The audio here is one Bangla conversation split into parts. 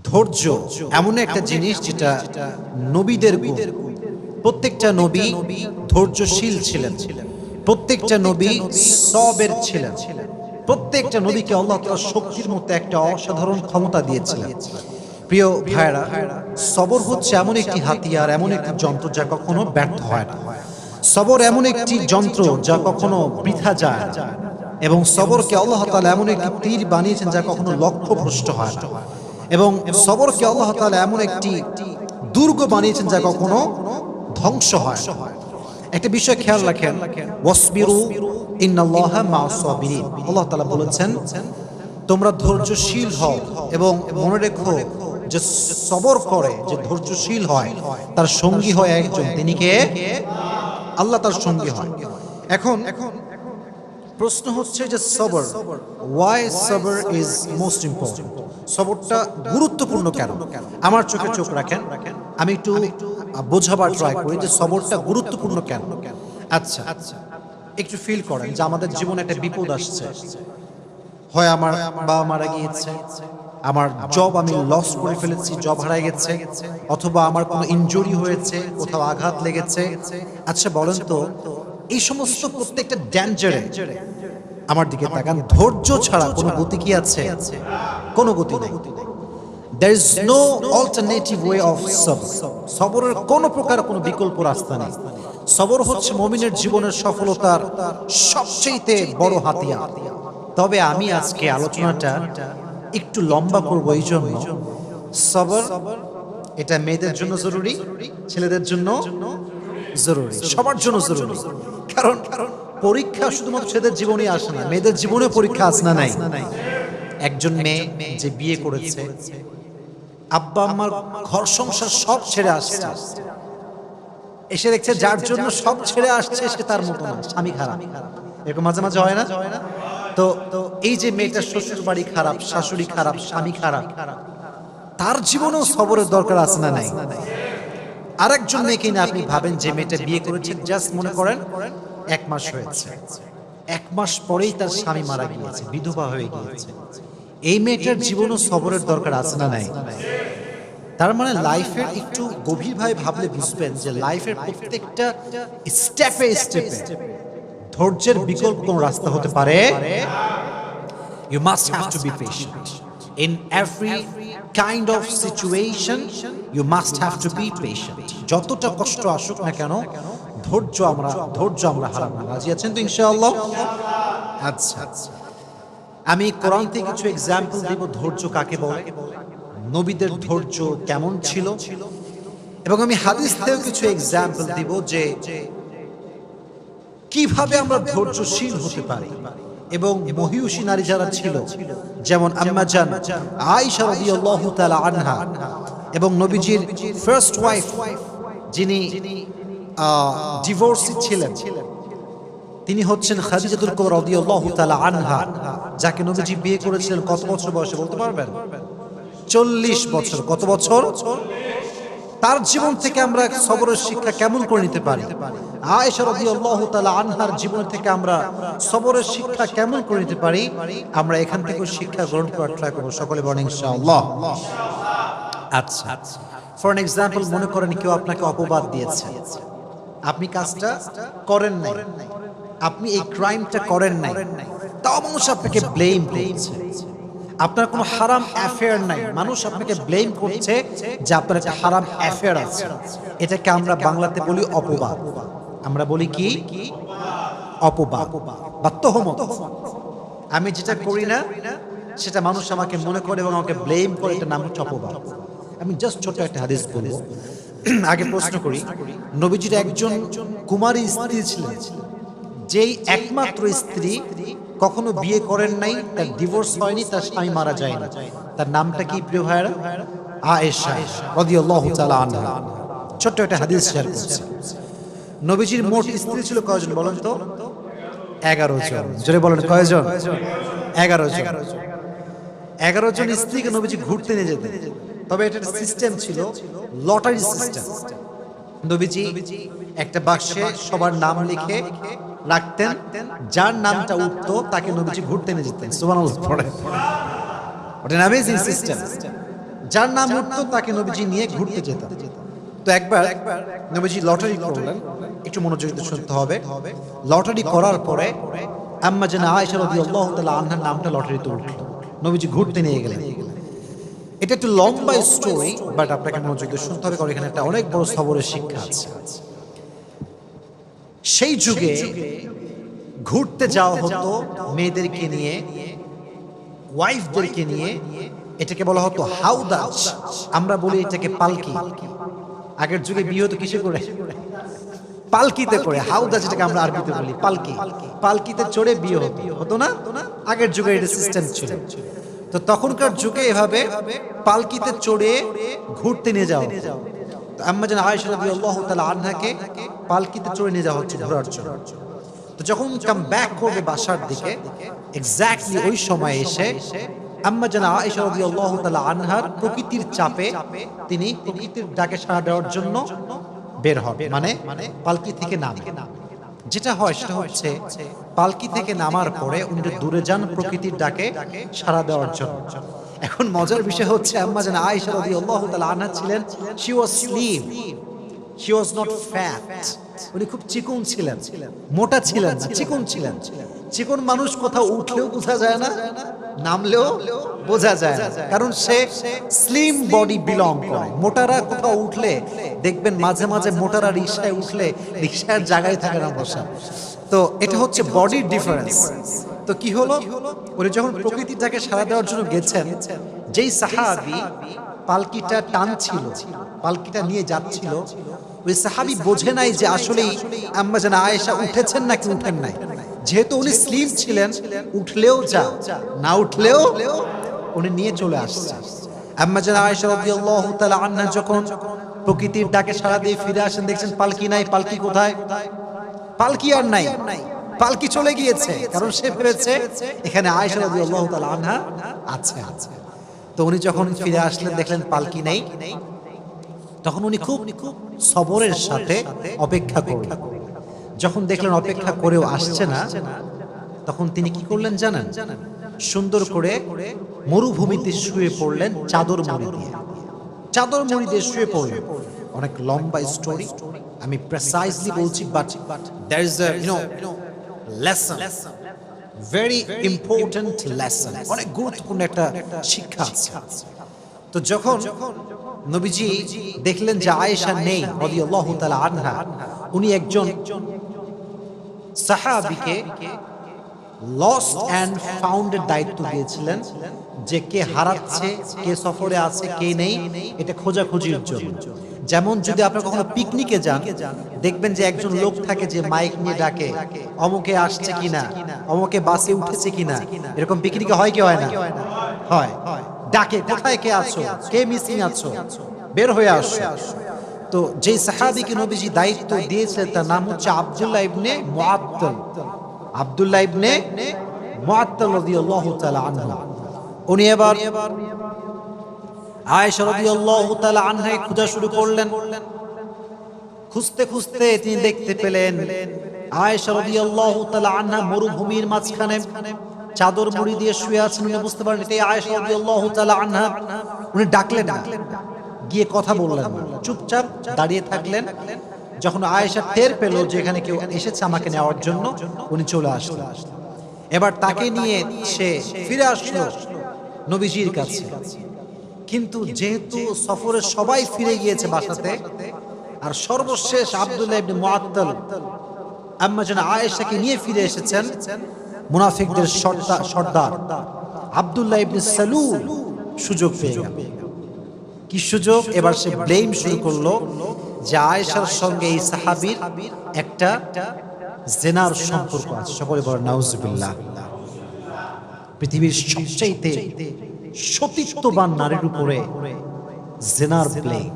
ধৈর্য এমন একটা জিনিস যেটা নবীদের গুণ। প্রত্যেকটা নবী ধৈর্যশীল ছিলেন, প্রত্যেকটা নবী সবের ছিলেন, প্রত্যেকটা নবীকে আল্লাহ তাআলা শক্তির মতো একটা অসাধারণ ক্ষমতা দিয়েছিলেন। প্রিয় ভাইরা, সবর হচ্ছে এমন একটি হাতিয়ার, এমন একটি যন্ত্র যা কখনো ব্যর্থ হয় না। সবর এমন একটি যন্ত্র যা কখনো বৃথা যায় না, এবং সবরকে আল্লাহ তাআলা এমন একটি তীর বানিয়েছেন যা কখনো লক্ষ্যভ্রষ্ট হয় না, এবং সবরকে আল্লাহ তাআলা এমন একটি দুর্গ বানিয়েছেন যা কখনো ধ্বংস হয় না। একটা বিষয় খেয়াল রাখেন, ওয়াসবিরু ইন্নাল্লাহা মা'আস সাবিরিন। আল্লাহ তাআলা বলেছেন তোমরা ধৈর্যশীল হও, এবং মনে রেখো যে সবর করে, যে ধৈর্যশীল হয়, তার সঙ্গী হয় একজন, তিনি কে? আল্লাহ তার সঙ্গী হয়। এখন প্রশ্ন হচ্ছে যে সবর, ওয়াই সবর ইজ মোস্ট ইম্পর্টেন্ট? সবরটা গুরুত্বপূর্ণ কেন? আমার চোখে চোখ রাখেন, আমি একটু বোঝাবার ট্রাই করি যে সবরটা গুরুত্বপূর্ণ কেন। আচ্ছা, একটু ফিল করেন যে আমাদের জীবনে একটা বিপদ আসছে, হয় আমার বাবা মারা গিয়েছে, আমার জব আমি লস করে ফেলেছি, জব হারাই গেছে, অথবা আমার কোনো ইনজুরি হয়েছে, কোথাও আঘাত লেগেছে। আচ্ছা বলেন তো, এই সমস্ত প্রত্যেকটা ডেঞ্জারে আমার দিকে তাকান, ধৈর্য ছাড়া কোনো গতি কি আছে? কোনো গতি নেই। There is no alternative way of sabr. সবরের কোনো প্রকার কোনো বিকল্প রাস্তা নেই। সবর হচ্ছে মুমিনের জীবনের সফলতার সবচেয়ে বড় হাতিয়ার। তবে আমি আজকে আলোচনাটা একটু লম্বা করব, এই জন্য সবর এটা মেয়েদের জন্য জরুরি, ছেলেদের জন্য জরুরি, সবার জন্য জরুরি। কারণ পরীক্ষা শুধুমাত্র ছেলেদের জীবনেই আসে না, মেয়েদের জীবনেও পরীক্ষা আসে না নাই? একজন মেয়ে যে বিয়ে করেছে, আব্বা আম্মার ঘর সংসার সব ছেড়ে আসছে, এসে দেখছে যার জন্য সব ছেড়ে আসছে সে তার মতো না, স্বামী খারাপ। এরকম মাঝে মাঝে হয় না? তো এই যে মেয়েটার শ্বশুর বাড়ি খারাপ, শাশুড়ি খারাপ, স্বামী খারাপ, তার জীবনেও সবরের দরকার আছে না নাই? আরেকজন মেয়েকে না আপনি ভাবেন যে মেয়েটা বিয়ে করেছে, জাস্ট মনে করেন 1 মাস হয়েছে, 1 মাস পরেই তার স্বামী মারা গিয়েছে, বিধবা হয়ে গিয়েছে। এই মেয়েটার জীবনেও সবরের দরকার আছে না নাই? তার মানে লাইফের একটু গভীরভাবে ভাবলে বুঝবেন যে লাইফের প্রত্যেকটা স্টেপে স্টেপে ধৈর্যের বিকল্প কোন রাস্তা হতে পারে। You must have to be patient. In every kind of situation, you must have to be patient. যতটা কষ্ট আসুক না কেন, ধৈর্য আমরা হারাবো না। রাজি আছেন তো ইনশাআল্লাহ? আচ্ছা, আমি কোরআন থেকে কিছু এক্সাম্পল দিব ধৈর্য কাকে বলে, নবীদের ধৈর্য কেমন ছিল, এবং আমি হাদিস থেকে কিছু এক্সাম্পল দিব যে কিভাবে আমরা ধৈর্যশীল হতে পারি। এবং মহিয়সী নারী যারা ছিল, যেমন আম্মা জান আয়েশা রাদিয়াল্লাহু তাআলা আনহা, এবং নবীজির ফার্স্ট ওয়াইফ যিনি ডিভোর্সি ছিলেন, তিনি হচ্ছেন খাদিজাতুল কুবরা রাদিয়াল্লাহু তাআলা আনহা, যাকে নবীজি বিয়ে করেছিলেন কত বছর বয়সে বলতে পারবেন? 40 বছর। কত বছর? তার জীবন থেকে আমরা সবরের শিক্ষা কেমন করে নিতে পারি? আয়েশা রাদিয়াল্লাহু তাআলা আনহার জীবন থেকে আমরা সবরের শিক্ষা কেমন করে নিতে পারি? আমরা এখান থেকে শিক্ষা গ্রহণ করার ট্রাই করব। সকলে বলেন ইনশাআল্লাহ। আচ্ছা, ফর এন এক্সাম্পল, মনে করেন কেউ আপনাকে অপবাদ দিয়েছে, আপনি কাজটা করেন নাই, আপনি এই ক্রাইমটা করেন নাই, তাও মানুষ আপনাকে ব্লেম করছে। আপনার কোনো হারাম অ্যাফেয়ার নাই, মানুষ আপনাকে ব্লেম করছে যে আপনার একটা হারাম অ্যাফেয়ার আছে। এটাকে আমরা বাংলাতে বলি অপবাদ। আমরা বলি কি? অপবাদ বা তোহমত। আমি যেটা করি না সেটা মানুষ আমাকে মনে করে এবং আমাকে ব্লেম করে, এটা নাম হচ্ছে অপবাদ। আমি জাস্ট ছোট একটা হাদিস বলবো। আগে প্রশ্ন করি, নবীজির একজন কুমারী স্ত্রী ছিলেন, যেই একমাত্র স্ত্রী কখনো বিয়ে করেন নাই, তার ডিভোর্স হয়নি, তার স্বামী মারা যায়নি। তার নামটা কি প্রিয় ভাইরা? আয়েশা রাদিয়াল্লাহু তাআলা আনহা। ছোট্ট একটা হাদিস শেয়ার করছি। নবীজির মোট স্ত্রী ছিল কয়জন বলেন তো? 11 জন। জোরে বলেন কয়জন? 11 জন। 11 জন স্ত্রীকে নবীজি ঘুরতে নিয়ে যেতেন। তবে এটা একটা সিস্টেম ছিল, লটারি সিস্টেম। নবীজি একটা বাক্সে সবার নাম লিখে রাখতেন, যার নামটা উঠতো তাকে নবীজি ঘুরতে নিয়ে যেতেন। সুবহানাল্লাহ পড়ে। What an amazing system. যার নাম উঠতো তাকে নবীজি নিয়ে ঘুরতে যেতেন। তো একবার নবীজি লটারি করলেন, একটু মনোযোগ দিয়ে শুনতে হবে। লটারি করার পরে আম্মা জানা আয়েশা রাদিয়াল্লাহু তাআলা আনহার নামটা লটারিতে উঠল, নবীজি ঘুরতে নিয়ে গেলেন। এটা একটু লম্বা স্টোরি, বাট আপনাকে মনোযোগ দিয়ে শুনতে হবে, কারণ এখানে একটা অনেক বড় সবরের শিক্ষা আছে। সেই যুগে ঘুরতে যাওয়া হতো মেয়েদেরকে নিয়ে, ওয়াইফদেরকে নিয়ে। এটাকে বলা হতো হাউদাজ, আমরা বলি এটাকে পালকি। আগের যুগে বিয়ে হতো কিসে করে? পালকিতে করে। হাউদাজ যেটাকে আমরা আরবিতে বলি পালকি, পালকিতে চড়ে বিয়ে হতো না? আগের যুগে এটা সিস্টেম ছিল। তো তখনকার যুগে এভাবে পালকিতে চড়ে ঘুরতে নিয়ে যাওয়া হতো। আম্মা জান আয়েশা রাদিয়াল্লাহু তাআলা আনহাকে পালকিতে চড়ে নিয়ে যাওয়া হচ্ছে ঘোরার জন্য। তো যখন কাম ব্যাক করবে বাসার দিকে, এক্স্যাক্টলি ওই সময় এসে আম্মা জান আয়েশা রাদিয়াল্লাহু তাআলা আনহার প্রকৃতির চাপে তিনি প্রকৃতির ডাকে সাড়া দেওয়ার জন্য বের হবে, মানে পালকি থেকে নামে। যেটা হয় সেটা হচ্ছে পালকি থেকে নামার পরে উনি দূরে যান প্রকৃতির ডাকে সাড়া দেওয়ার জন্য। এখন মজার বিষয় হচ্ছে আম্মা জান আয়েশা রাদিয়াল্লাহু তাআলা আনহা ছিলেন, she was slim, she was not fat. উনি খুব চিকন ছিলেন, মোটা ছিলেন না, চিকন ছিলেন। চিকন মানুষ কোথাও উঠলেও বোঝা যায় না, নামলেও বোঝা যায় না, কারণ সে স্লিম বডি বিলং করে। মোটারা কোথাও উঠলে দেখবেন মাঝে মাঝে মোটারা রিকশায় উঠলে রিকশার জায়গায় থাকে না বসা। তো এটা হচ্ছে বডির ডিফারেন্স। তো কি হলো, উনি যখন প্রকৃতিটাকে সাড়া দেওয়ার জন্য গেছেন, যেই সাহাবী পালকিটা টানছিল, পালকিটা নিয়ে যাচ্ছিল, ওই সাহাবী বোঝে নাই যে আসলেই আম্মা জান আয়েশা উঠেছেন নাকি উঠেন নাই। যেহেতু উনি স্লিম ছিলেন, উঠলেও যা, না উঠলেও উনি নিয়ে চলে আসছে। আম্মা জান আয়েশা রাদিয়াল্লাহু তাআলা আনহা যখন প্রকৃতির ডাকে সাড়া দিয়ে ফিরে আসেন, দেখছেন পালকি নাই। পালকি কোথায়? পালকি আর নাই, পালকি চলে গিয়েছে, কারণ সে ভেবেছে এখানে আয়েশা রাদিয়াল্লাহু তাআলা আনহা আছে। তো উনি যখন ফিরে আসলেন দেখলেন পালকি নেই, তখন উনি খুব সবরের সাথে অপেক্ষা করলেন। যখন দেখলেন অপেক্ষা করেও আসছে না, তখন তিনি কি করলেন জানেন? সুন্দর করে মরুভূমিতে শুয়ে পড়লেন চাদর মুড়ি দিয়ে। চাদর মুড়ি দিয়ে শুয়ে পড়লেন। অনেক লম্বা স্টোরি, আমি প্রেসাইজলি বলছি, but there is a lesson, very important lesson, অনেক গুরুত্বপূর্ণ একটা শিক্ষা আছে। তো যখন নবীজি দেখলেন যে আয়েশা নেই রাদিয়াল্লাহু তাআলা আনহা, উনি একজন সাহাবীকে লস্ট অ্যান্ড ফাউন্ডের দায়িত্ব দিয়েছিলেন, যে কে হারাচ্ছে, কে সফরে আছে, কে নেই, এটা খোঁজাখুঁজির জন্য। যেমন যদি আপনারা কখনো পিকনিকে যান, দেখবেন যে একজন লোক থাকে যে মাইক নিয়ে ডাকে, অমুকে আসছে কিনা, অমুকে বাসে উঠেছে কিনা। এরকম পিকনিকে হয় কি হয় না? হয়। ডাকে, কোথায় কে আছো, কে মিসিং আছো, বের হয়ে আসো। তো যে সাহাবীকে নবীজি দায়িত্ব দিয়েছিলেন তার নাম হচ্ছে আব্দুল্লাহ ইবনে মুআত্তাল। আব্দুল্লাহ ইবনে মুআত্তাল রাদিয়াল্লাহু তাআলা আনহু। উনি এবার আয়েশা রাদিয়াল্লাহু তাআলা আনহাকে খোঁজা শুরু করলেন। খুঁজতে খুঁজতে তিনি দেখতে পেলেন আয়েশা রাদিয়াল্লাহু তাআলা আনহা মরুভূমির মাঝখানে চাদর মুড়ি দিয়ে শুয়ে আছেন। উনি বুঝতে পারলেন এটাই আয়েশা রাদিয়াল্লাহু তাআলা আনহা। উনি ডাকলেন না, গিয়ে কথা বললেন না, চুপচাপ দাঁড়িয়ে থাকলেন। যখন আয়েশা টের পেল যে এখানে কেউ এসেছে আমাকে নেওয়ার জন্য, উনি চলে আসলেন। এবার তাকে নিয়ে সে ফিরে আসলো নবীজির কাছে। কিন্তু যেহেতু সফরে সবাই ফিরে গিয়েছে বাসাতে, আর সর্বশেষ আব্দুল্লাহ ইবনে মুআত্তাল আম্মা জান আয়েশাকে নিয়ে ফিরে এসেছেন, মুনাফিকদের সর্দার আব্দুল্লাহ ইবনে সালুল সুযোগ পেয়ে গেল। কি সুযোগ? এবার সে ব্লেম শুরু করলো যে আয়েশার সঙ্গে এই সাহাবীর একটা জিনার সম্পর্ক আছে। সকলে বলেন নাউজুবিল্লাহ। পৃথিবীর সবচাইতে সতীত্ববান নারীর উপরে জিনার ব্লেম,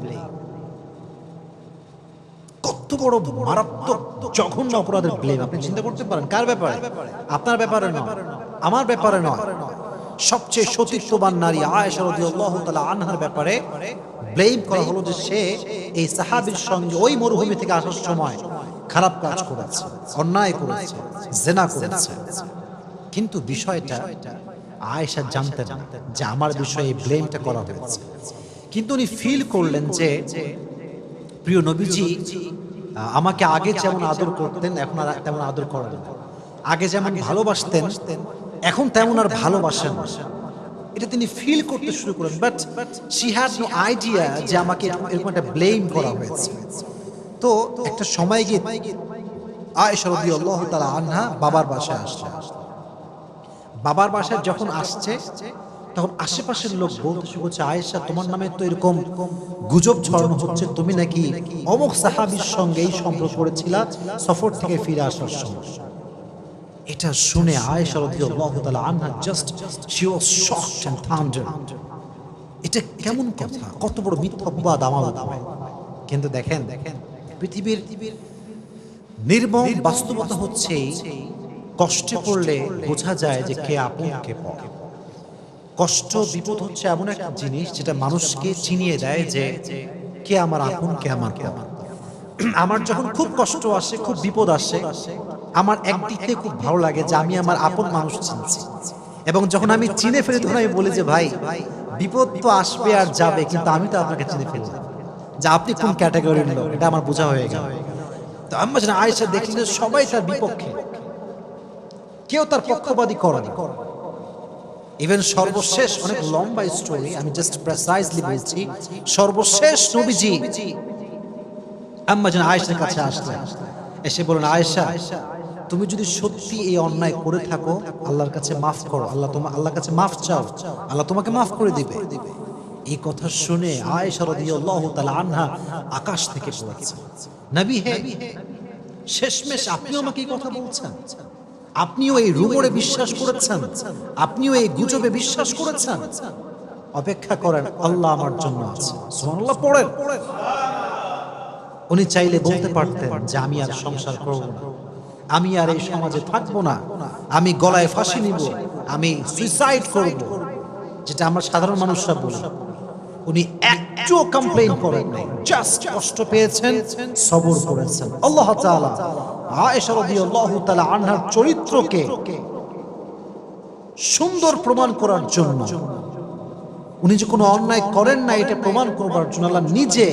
কত বড় মারাত্মক জঘন্য অপরাধের ব্লেম। আপনি চিন্তা করতে পারেন কার ব্যাপারে? আপনার ব্যাপারে নয়, আমার ব্যাপারে নয়, সবচেয়ে সতীত্ববান নারী আয়েশা রাদিয়াল্লাহু তাআলা আনহার ব্যাপারে ব্লেম করা হলো যে সে এই সাহাবীর সঙ্গে ওই মরুভূমি থেকে আসার সময় খারাপ কাজ করেছে, অন্যায় করেছে, জিনা করেছে। কিন্তু বিষয়টা আয়েশা জানতেন যে আমার বিষয়ে এই ব্লেমটা করা হয়েছে। কিন্তু উনি ফিল করলেন যে প্রিয় নবীজি আমাকে আগে যেমন আদর করতেন এখন আর তেমন আদর করেন না, আগে যেমন ভালোবাসতেন এখন তেমন আর ভালোবাসেন না। এটা তিনি ফিল করতে শুরু করেন, but she had no idea যে আমাকে এরকম একটা ব্লেম করা হয়েছে। তো একটা সময় গিয়ে আয়েশা রাদিয়াল্লাহু তাআলা আনহা বাবার বাসায় আসলেন। বাবার বাসায় যখন আসছে তখন আশেপাশের লোক বলতে শুরু করছে, আয়েশা তোমার নামে তো এরকম গুজব ছড়ানো হচ্ছে, তুমি নাকি অমুক সাহাবীর সঙ্গে এই সম্পর্ক করেছিলা সফর থেকে ফিরে আসার সময়। এটা শুনে আয়েশা রাদিয়াল্লাহু তাআলা আনহা just she was shocked and thundered. এটা কেমন কথা, কত বড় মিথ্যা অপবাদ আমার উপরে। কিন্তু দেখেন পৃথিবীর নির্মম বাস্তবতা হচ্ছে কষ্টে পড়লে বোঝা যায় যে কে আপন কে পর। কষ্ট বিপদ হচ্ছে এমন একটা জিনিস যেটা মানুষকে চিনিয়ে দেয় যে কে আমার আপন কে আমার পর। আমার যখন খুব কষ্ট আসে, খুব বিপদ আসে, আমার একদিক থেকে খুব ভালো লাগে যে আমি আমার আপন মানুষ চিনছি। এবং যখন আমি চিনে ফেলি তখন আমি বলি যে ভাই বিপদ তো আসবে আর যাবে, কিন্তু আমি তো আপনাকে চিনে ফেললাম যে আপনি কোন ক্যাটাগরির লোক, এটা আমার বোঝা হয়ে গেল। তো আম্মা জান আয়েশা দেখলেন সবাই তার বিপক্ষে, কেউ তার পক্ষপাতী করে না। ইভেন সর্বশেষ, অনেক লম্বা স্টোরি, আমি জাস্ট প্রেসাইজলি বলছি, সর্বশেষ নবীজি আম্মা জান আয়েশার কাছে আসলেন, এসে বলেন আয়েশা তুমি যদি সত্যি এই অন্যায় করে থাকো আল্লাহর কাছে মাফ করো, আল্লাহর কাছে মাফ চাও, আল্লাহ তোমাকে মাফ করে দিবে। এই কথা শুনে আয়েশা রাদিয়াল্লাহু তাআলা আনহা আকাশ থেকে পড়েছে, নবী হে শেষমেশ আপনিও আমাকে এই কথা বলছেন, আপনিও এই রুমরে বিশ্বাস করেছেন, আপনিও এই গুজবে বিশ্বাস করেছেন? অপেক্ষা করেন, আল্লাহ আমার জন্য আছে। সুবহানাল্লাহ পড়েন। উনি চাইলে বলতে পারতেন যে আমি আর সংসার করব না, আমি আর এই সমাজে থাকবো না, আমি গলায় ফাঁসি নিব, আমি সুইসাইড করব, যেটা আমরা সাধারণ মানুষরা বলি। উনি একটু কমপ্লেইন করেন নাই, জাস্ট কষ্ট পেয়েছেন, সবর করেছেন। আল্লাহ তাআলা আয়েশা রাদিয়াল্লাহু তাআলা আনহার চরিত্রকে সুন্দর প্রমাণ করার জন্য, উনি যে কোনো অন্যায় করেন না এটা প্রমাণ করবার জন্য আল্লাহ নিজে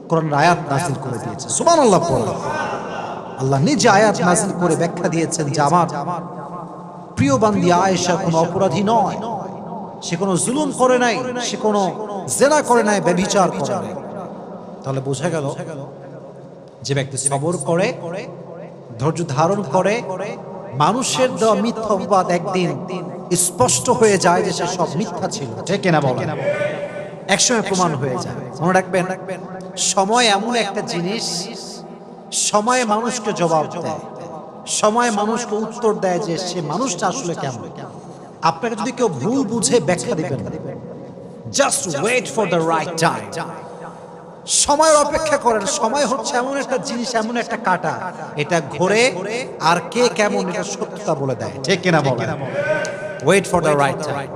কোরআনের আয়াত নাযিল করে দিয়েছে। সুবহানাল্লাহ পড়ুন। আল্লাহ নিজে আয়াত নাযিল করে ব্যাখ্যা দিয়েছেন যে আমার প্রিয় বান্দী আয়েশা কোনো অপরাধী নয়, সে কোনো জুলুম করে নাই, সে কোনো জেনা করে নাই, ব্যভিচার করে নাই। তাহলে বোঝা গেল যে ব্যক্তি সবর করে, ধৈর্য ধারণ করে, মানুষের দেওয়া মিথ্যা অপবাদ একদিন স্পষ্ট হয়ে যায় যে সে সব মিথ্যা ছিল, ঠিক কিনা বলেন? একসময় প্রমাণ হয়ে যায়। মনে রাখবেন, সময় এমন একটা জিনিস, সময় মানুষকে জবাব দেয়, সময় মানুষকে উত্তর দেয় যে সে মানুষটা আসলে কেমন। আপনাকে যদি কেউ ভুল বুঝে ব্যাখ্যা দিবেন, just wait for the right time. সময়ের অপেক্ষা করেন। সময় হচ্ছে এমন একটা জিনিস, এমন একটা কাঁটা, এটা ঘোরে আর কে কেমন এটা সত্যতা বলে দেয়, ঠিক কিনা বলেন? Wait for the right time,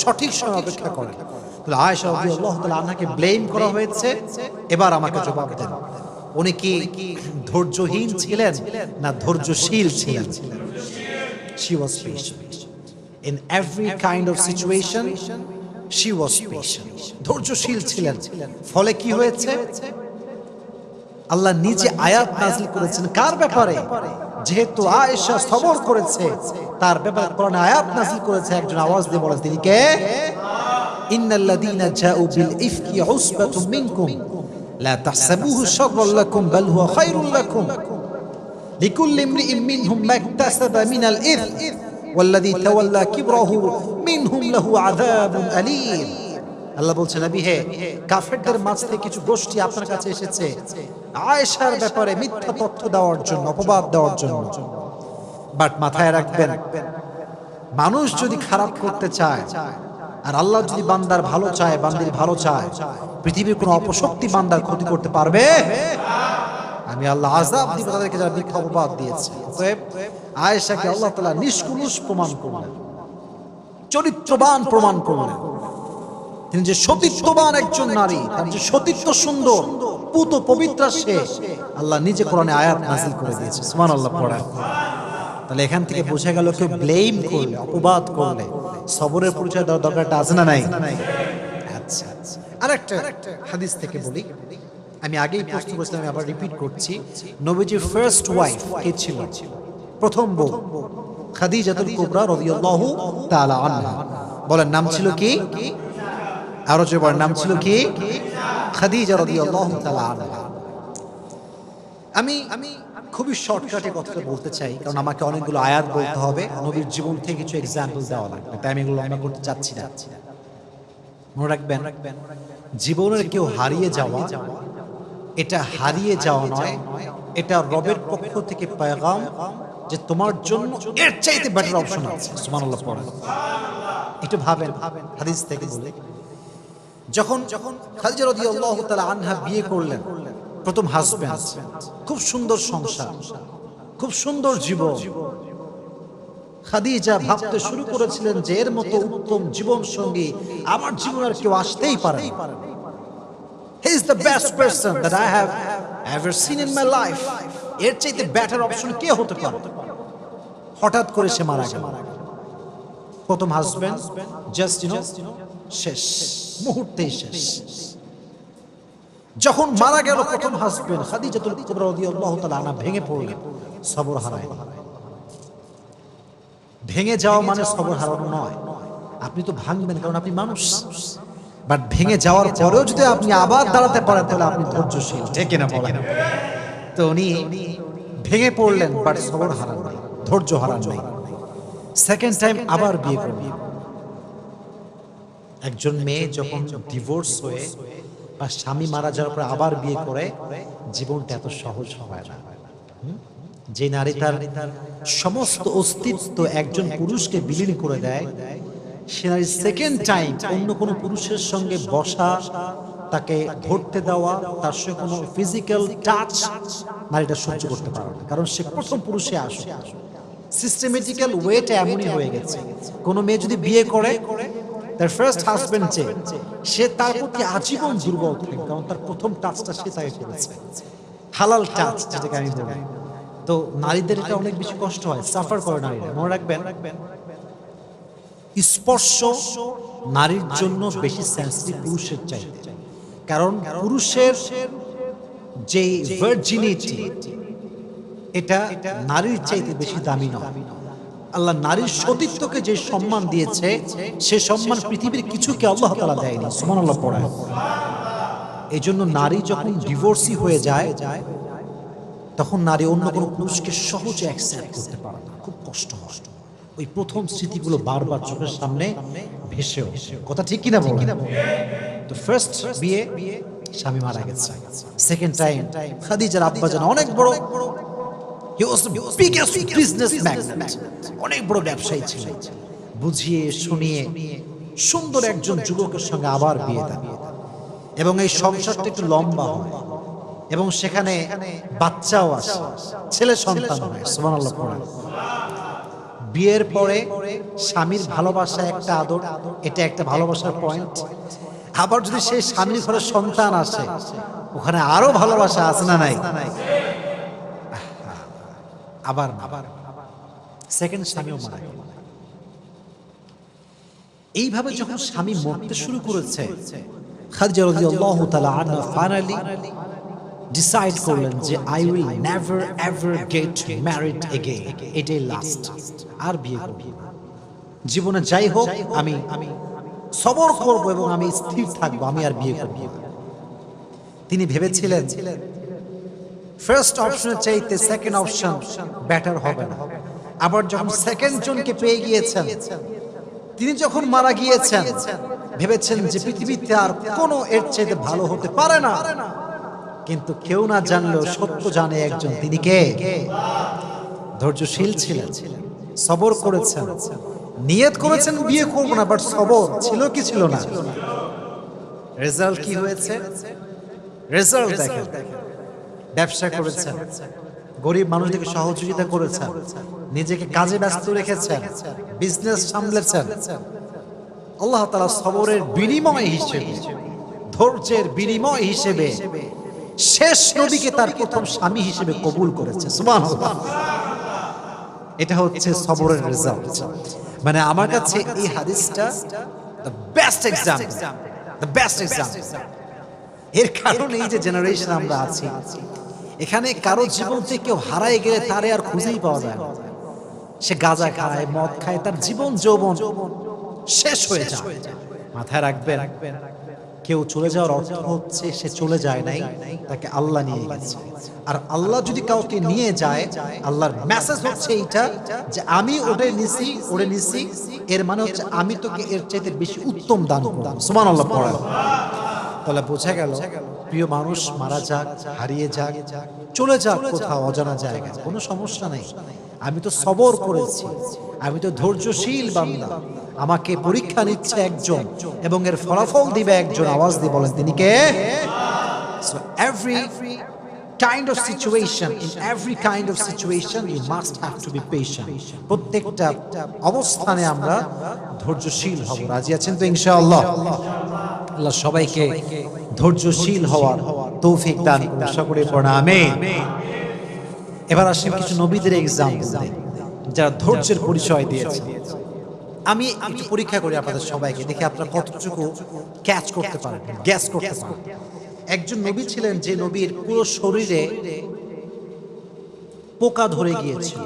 সঠিক সময় অপেক্ষা করেন। তাহলে আয়েশা রাদিয়াল্লাহু তাআলা আনহাকে ব্লেম করা হয়েছে, এবার আমাকে জবাব দেন, উনি কি ধৈর্যহীন ছিলেন না ধৈর্যশীল ছিলেন? She was patient in every kind of situation. She was patient, ধৈর্যশীল ছিলেন। ফলে কি হয়েছে? আল্লাহ নিজে আয়াত নাযিল করেছেন কার ব্যাপারে? যেহেতু আয়েশা সবর করেছে তার ব্যাপারে কোরআন আয়াত নাযিল করেছে। একজন আওয়াজ দিয়ে বলেন তিনি কে? ইন্নাল্লাযীনা জাউ বিল ইফকি উসবাতুম মিনকুম লা তাহসাবুহু শাররাল লাকুম বাল হুয়া খায়রুল লাকুম লিকুল্লি ইমরিইন মিনহুম মাকতাসাবা মিনাল ইথম ওয়াল্লাযী তাওয়াল্লা কিবরাহু মিনহুম লাহু আযাবুন আলীম। আল্লাহ বলছেন, নবী হে, কাফেরদের মাঝ থেকে কিছু গোষ্ঠী আপনার কাছে এসেছে আয়েশার ব্যাপারে মিথ্যা তথ্য দেওয়ার জন্য, অপবাদ দেওয়ার জন্য। বাট মাথায় রাখবেন, মানুষ যদি খারাপ করতে চায় আর আল্লাহ যদি বান্দার ভালো চায়, বান্দির ভালো চায়, পৃথিবীর কোনো অপশক্তি বান্দার ক্ষতি করতে পারবে? আমি আল্লাহ আযাব দিব তাদেরকে যারা মিথ্যা অপবাদ দিয়েছে। অতএব আয়েশাকে আল্লাহ তাআলা নিষ্কলুষ প্রমাণ করলেন, চরিত্রবান প্রমাণ করলেন। তিনি যে সতীত্ববান একজন নারী, তার যে সতীত্ব সুন্দর, পুত পবিত্রা সে, আল্লাহ নিজে কোরআনে আয়াত নাযিল করে দিয়েছে। সুবহানাল্লাহ পড়া। তাহলে এখান থেকে বোঝা গেল কেউ ব্লেম করলে, অপবাদ করলে সবরের পরিচয় দেওয়ার দরকারটা আছে না নাই? আচ্ছা। আরেকটা হাদিস থেকে বলি, আমি আগেই প্রশ্ন করেছিলাম, আমি আবার রিপিট করছি। নবীজির ফার্স্ট ওয়াইফ কে ছিল? প্রথম বউ খাদিজাতুল কুবরা রাদিয়াল্লাহু তাআলা আনহা। বলেন নাম ছিল কি? আরো যে বলেন নাম ছিল কি? খাদিজা রাদিয়াল্লাহু তাআলা আনহা। আমি খুবই শর্টকাটে কথাটা বলতে চাই, কারণ আমাকে অনেকগুলো আয়াত বলতে হবে, নবীর জীবন থেকে কিছু এক্সাম্পল দেওয়া লাগবে, তাই আমি এগুলো লম্বা করতে চাচ্ছি না। মনে রাখবেন, জীবনের কেউ হারিয়ে যাওয়া, এটা হারিয়ে যাওয়া নয়, এটা রবের পক্ষ থেকে পেগাম যে তোমার জন্য এর চাইতে বেটার অপশন আছে। সুবহানাল্লাহ পড়েন, একটু ভাবেন। হাদিস থেকে বলে, যখন খাদিজা রাদিয়াল্লাহু তাআলা আনহা বিয়ে করলেন, প্রথম হাজবেন্ড, খুব সুন্দর সংসার, খুব সুন্দর জীবন। খাদিজা ভাবতে শুরু করেছিলেন যে এর মতো উত্তম জীবন সঙ্গী আমার জীবনে আর কেউ আসতেই পারে না। He is the best person that I have ever seen in my life. এর চাইতে বেটার অপশন কে হতে পারে? হঠাৎ করে সে মারা গেল। প্রথম হাজবেন্ড জাস্ট শেষ, মুহূর্তেই শেষ। যখন মারা গেল প্রথম হাজবেন্ড, খাদিজাতুল কুবরা রাদিয়াল্লাহু তাআলা আনহা ভেঙে পড়লেন, সবর হারায়। ভেঙে যাওয়া মানে সবর হারানো নয়, আপনি তো ভাঙবেন কারণ আপনি মানুষ, বাট ভেঙে যাওয়ার পরেও যদি আপনি আবার দাঁড়াতে পারেন তাহলে আপনি ধৈর্যশীল, ঠিক কিনা বলেন? তো উনি ভেঙে পড়লেন, বাট সবর হারান নাই, ধৈর্য হারান নাই। সেকেন্ড টাইম আবার বিয়ে করলেন। একজন মেয়ে যখন ডিভোর্স হয়ে বা স্বামী মারা যাওয়ার পর আবার বিয়ে করে, জীবনটা এত সহজ হয় না। যে নারী তার সমস্ত অস্তিত্ব একজন পুরুষকে বিলীন করে দেয়, সে নারী সেকেন্ড টাইম অন্য কোনো পুরুষের সঙ্গে বসা, তাকে ধরতে দেওয়া, তার সঙ্গে কোনো ফিজিক্যাল টাচ নারীটা সহ্য করতে পারে না, কারণ সে প্রথম পুরুষে আসে। সিস্টেমেটিক্যাল ওয়েটা এমনই হয়ে গেছে। কোনো মেয়ে যদি বিয়ে করে, তার ফার্স্ট হাজবেন্ড যে, সে তার প্রতি আজীবন দুর্বল থাকে, কারণ তার প্রথম টাচটা সে তাকে করেছে, হালাল টাচ যেটাকে আমি বলি। তো নারীদের এটা অনেক বেশি কষ্ট হয়, সাফার করে নারীরা। মনে রাখবেন, স্পর্শ নারীর জন্য বেশি সেন্সিটিভ পুরুষের চাইতে, কারণ পুরুষের যে ভার্জিনিটি এটা নারীর চাইতে বেশি দামি নয়। আল্লাহ নারীর সতীত্বকে যে সম্মান দিয়েছে, সে সম্মান পৃথিবীর কিছুকে আল্লাহ তাআলা দেয়নি। সুবহানাল্লাহ পড়ায়। এই জন্য নারী যখন ডিভোর্সি হয়ে যায়, তখন নারী অন্য কোনো পুরুষকে সহজে অ্যাকসেপ্ট করতে পারে না, খুব কষ্ট হয়। ওই প্রথম স্মৃতিগুলো বারবার চোখের সামনে ভেসে ওঠে। কথা ঠিক কিনা বলেন? তো ফার্স্ট বিয়ে, স্বামী মারা গেছে। সেকেন্ড টাইম খাদিজার আব্বাজান অনেক বড়, he was the biggest businessman, অনেক বড় ব্যবসায়ী ছিলেন। বুঝিয়ে শুনিয়ে সুন্দর একজন যুবকের সঙ্গে আবার বিয়ে দেন, এবং এই সংসারটা একটু লম্বা হয়, এবং সেখানে বাচ্চাও আসে, ছেলে সন্তান হয়। সুবহানাল্লাহ পড়েন। বিয়ের পরে স্বামীর ভালোবাসা একটা আদর, এটা একটা ভালোবাসার পয়েন্ট। আবার যদি সেই স্বামীর ঘরে সন্তান আসে, ওখানে আরো ভালোবাসা আছে না নাই? আবার সেকেন্ড স্বামীও মারা গেল। এইভাবে যখন স্বামী মরতে শুরু করেছে, খাদিজা রাদিয়াল্লাহু তাআলা আনহা ফাইনালি ডিসাইড করলেন যে I will never ever get married again, এটাই লাস্ট, আর বিয়ে করব না। জীবনে যাই হোক আমি সবর করব এবং আমি স্থির থাকবো, আমি আর বিয়ে করব না। তিনি ভেবেছিলেন ফার্স্ট অপশনের চাইতে সেকেন্ড অপশন বেটার হবে না। আবার যখন সেকেন্ড জনকে পেয়ে গিয়েছেন, তিনি যখন মারা গিয়েছেন, ভেবেছেন যে পৃথিবীতে আর কোনো এর চাইতে ভালো হতে পারে না। কিন্তু কেউ না জানলেও সত্য জানে একজন, তিনি কে? ধৈর্যশীল ছিলেন, সবর করেছেন, নিয়ত করেছেন বিয়ে করব না, বাট সবর ছিল কি ছিল না? রেজাল্ট কি হয়েছে? রেজাল্ট দেখেন, ব্যবসা করেছেন, গরিব মানুষদেরকে সহযোগিতা করেছেন, নিজেকে কাজে ব্যস্ত রেখেছেন, বিজনেস সামলেছেন। আল্লাহ তাআলা সবরের বিনিময় হিসেবে, ধৈর্যের বিনিময় হিসেবে শেষ নবীকে তার প্রথম স্বামী হিসেবে কবুল করেছে। সুবহানাল্লাহ। এটা হচ্ছে সবরের রেজাল্ট। মানে আমার কাছে এই হাদিসটা the best example. The best example. এর কারণ এই যে জেনারেশন আমরা আছি, এখানে কারো জীবন থেকে কেউ হারায় গেলে তারে আর খুঁজেই পাওয়া যায় না। সে গাঁজা খায়, মদ খায়, তার জীবন যৌবন শেষ হয়ে যায়। মাথায় রাখবেন, কেউ চলে যাওয়ার অর্থ হচ্ছে সে চলে যায় নাই, তাকে আল্লাহ নিয়ে গেছে। আর আল্লাহ যদি কাউকে নিয়ে যায়, আল্লাহর মেসেজ হচ্ছে এইটা যে আমি ওরে নিছি, এর মানে হচ্ছে আমি তোকে এর চাইতে বেশি উত্তম দান করব। সুবহানাল্লাহ পড়েন। তাহলে বোঝা গেল, প্রিয় মানুষ মারা যাক, হারিয়ে যাক, চলে যাক কোথাও অজানা জায়গায়, কোনো সমস্যা নেই। আমি তো সবর করেছি, আমি তো ধৈর্যশীল বান্দা। আমাকে পরীক্ষা নিচ্ছে একজন এবং এর ফলাফল দিবে একজন। আওয়াজ দিয়ে বলেন তিনি কে? So every kind of situation, in every kind of situation you must have to be patient. প্রত্যেকটা অবস্থানে আমরা ধৈর্যশীল হব। রাজি আছেন তো ইনশাআল্লাহ? আল্লাহ সবাইকে ধৈর্যশীল হওয়ার তৌফিক দান করুন। সকলে পড়া আমিন। এবার আসেন কিছু নবীদের এক্সাম্পল দেই যারা ধৈর্যের পরিচয় দিয়েছে। আমি একটু পরীক্ষা করি আপনাদের সবাইকে, দেখি আপনারা কতটুকু ক্যাচ করতে পারেন, গ্যাস করতে পারেন। একজন নবী ছিলেন যে নবীর পুরো শরীরে পোকা ধরে গিয়েছিল,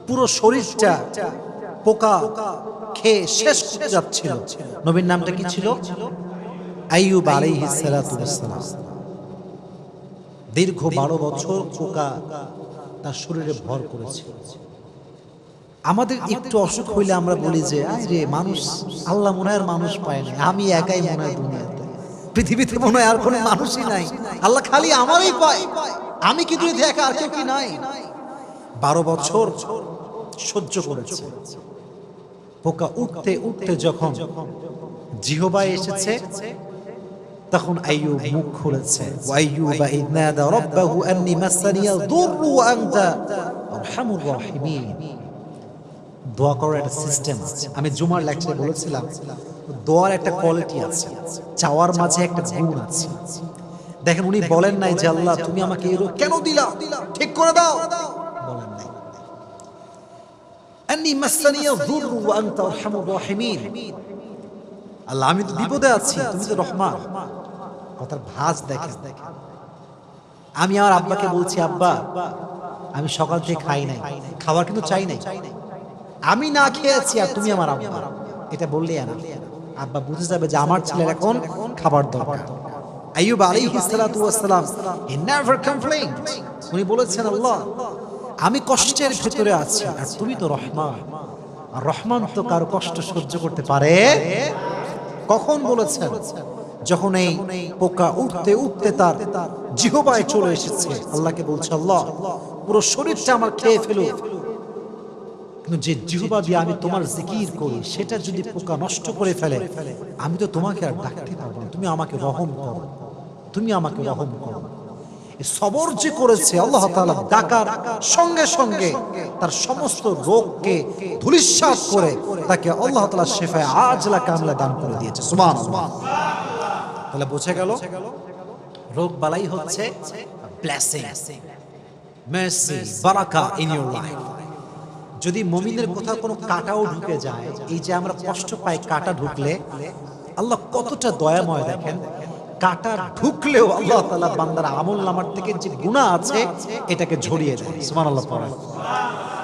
পুরো শরীরটা পোকা খেয়ে শেষ করতে যাচ্ছিল। নবীর নামটা কি ছিল? আইয়ুব আলাইহিস সালাতু ওয়াস সালাম। দীর্ঘ 12 বছর পোকা তার শরীরে ভর করেছিল। আমাদের একটু অসুখ হইলে আমরা বলি যে আরে মানুষ, আল্লাহ মনে হয় মানুষ পায় না, আমি একাই মনে হয় দুনিয়াতে, পৃথিবীতে মনে হয় আর কোনো মানুষই নাই, আল্লাহ খালি আমারই পায়, আমি কি দুনিয়াতে একা, আর কেউ কি নাই? 12 বছর সহ্য করেছে। পোকা উঠতে উঠতে যখন জিহ্বায় এসেছে, তখন আইয়ুব মুখ খুলেছে। ওয়াইয়ুবা ইয নাদা রাব্বাহু আন্নী মাসানিয়া যুররু ওয়া আনতা আরহামুর রাহিমিন। দোয়া করার একটা সিস্টেম আছে। আমি জুমার লেকচারে বলেছিলাম, দোয়ার একটা কোয়ালিটি আছে, চাওয়ার মাঝে একটা গুণ আছে। দেখেন, উনি বলেন নাই যে আল্লাহ তুমি আমাকে এই রোগ কেন দিলা, ঠিক করে দাও, বলেন নাই। আন্নী মাসানিয়া যুররু ওয়া আনতা আরহামুর রাহিমিন। আল্লাহ আমি তো বিপদে আছি, তুমি তো রহমান। কথার ভাঁজ দেখেন। আমি আমার আব্বাকে বলছি, আব্বা আমি সকাল থেকে খাই নাই, খাবার কিন্তু চাই নাই, আমি না খেয়েছি আর তুমি আমার আব্বা, এটা বললে আব্বা বুঝে যাবে যে আমার ছেলের এখন খাবার দরকার। আইয়ুব আলাইহিস সালাতু ওয়াস সালাম he never complained। উনি বলেছেন, আল্লাহ আমি কষ্টের ভিতরে আছি আর তুমি তো রহমান, আর রহমান তো কারো কষ্ট সহ্য করতে পারে। কখন বলেছেন? যখন এই পোকা উঠতে উঠতে তার জিহ্বায় চলে এসেছে। আল্লাহকে বলছে, আল্লাহ পুরো শরীরটা আমার খেয়ে ফেলুক, কিন্তু যে জিহ্বা দিয়ে আমি তোমার জিকির করি সেটা যদি পোকা নষ্ট করে ফেলে, আমি তো তোমাকে আর ডাকতে পারবো না, তুমি আমাকে রহম করো, তুমি আমাকে রহম করো। সবর যে করেছে, আল্লাহ তাআলা ডাকার সঙ্গে সঙ্গে তার সমস্ত রোগকে ধূলিসাৎ করে তাকে আল্লাহ তাআলা শিফা আজলা কামলা দান করে দিয়েছে। সুবহানাল্লাহ। তাহলে বোঝা গেল রোগ বালাই হচ্ছে ব্লেসিং, মের্সি, বারাকা ইন ইওর লাইফ। যদি মুমিনের কোথাও কোনো কাঁটাও ঢুকে যায়, এই যে আমরা কষ্ট পাই কাঁটা ঢুকলে, আল্লাহ কতটা দয়াময় দেখেন। কাঁটা ঢুকলেও আল্লাহ তাআলা বান্দার আমলনামার থেকে যে গুনাহ আছে এটাকে ঝরিয়ে দেয়। সুবহানাল্লাহ পড়েন।